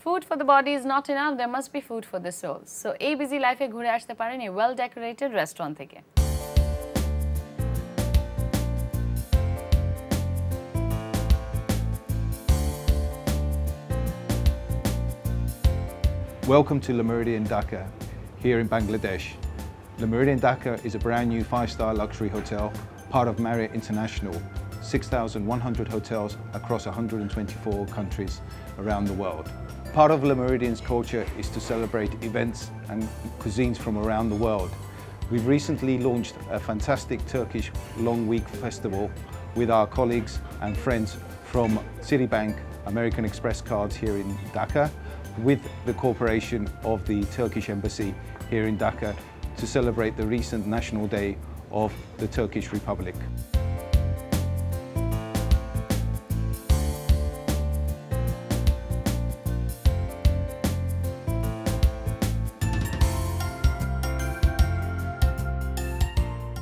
Food for the body is not enough, there must be food for the soul. So, এই busy life এ ঘুরে আসতে পারেন এই well decorated restaurant থেকে। Welcome to Le Méridien Dhaka, here in Bangladesh. Le Méridien Dhaka is a brand new 5-star luxury hotel, part of Marriott International, 6,100 hotels across 124 countries around the world. Part of Le Méridien's culture is to celebrate events and cuisines from around the world. We've recently launched a fantastic Turkish long week festival with our colleagues and friends from Citibank American Express cards here in Dhaka, with the cooperation of the Turkish Embassy here in Dhaka to celebrate the recent National Day of the Turkish Republic.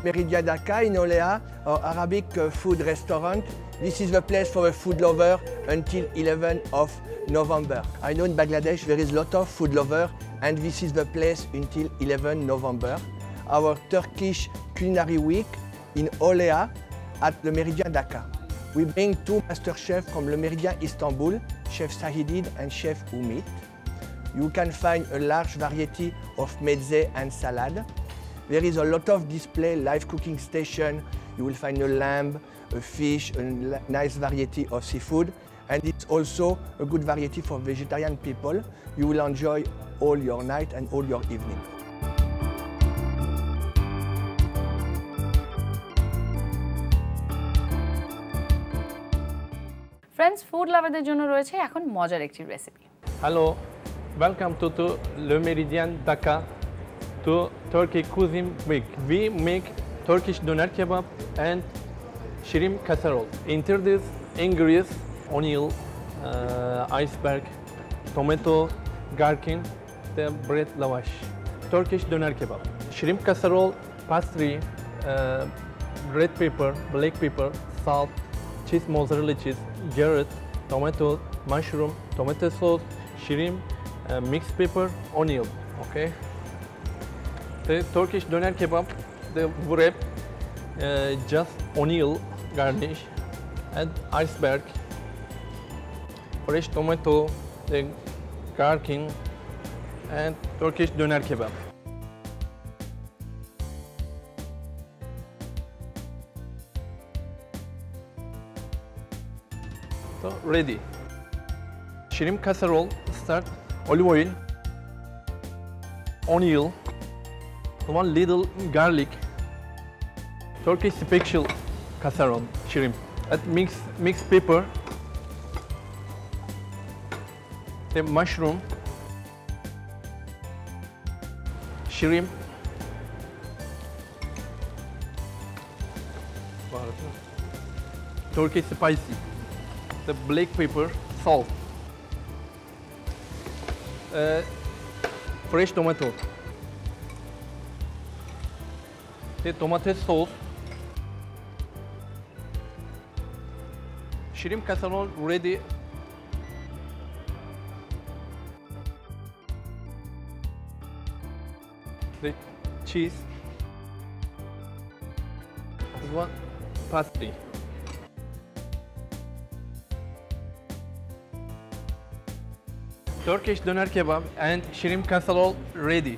Méridien Dhaka in Olea, our Arabic food restaurant. This is the place for a food lover until 11 of November. I know in Bangladesh there is a lot of food lover and this is the place until 11 November. Our Turkish culinary week in Olea at Le Méridien Dhaka. We bring two master chefs from Le Méridien Istanbul, Chef Sahidid and Chef Umit. You can find a large variety of mezze and salad. There is a lot of display, live cooking station. You will find a lamb, a fish, a nice variety of seafood. And it's also a good variety for vegetarian people. You will enjoy all your night and all your evening. Friends, food loverদের জন্য রয়েছে এখন মজার একটি recipe. Hello, welcome to Le Méridien Dhaka. To Turkey Cuisine Week. We make Turkish doner kebab and shrimp casserole. Enter this ingredients: onion, iceberg, tomato, gherkin, the bread lavash. Turkish doner kebab. Shrimp casserole, pastry, red pepper, black pepper, salt, cheese, mozzarella cheese, carrot, tomato, mushroom, tomato sauce, shrimp, mixed pepper, onion. Okay. The Turkish doner kebab, the wrap, just onion garnish, and iceberg, fresh tomato, the gherkin, and Turkish doner kebab. So ready. Shrimp casserole. Start olive oil, onion. 1 little garlic, Turkish special casserole shrimp, and mixed pepper, the mushroom, shrimp, Turkish spicy, the black pepper, salt, fresh tomato. The tomato sauce, shrimp casserole ready. The cheese, this one pastry. Turkish doner kebab and shrimp casserole ready.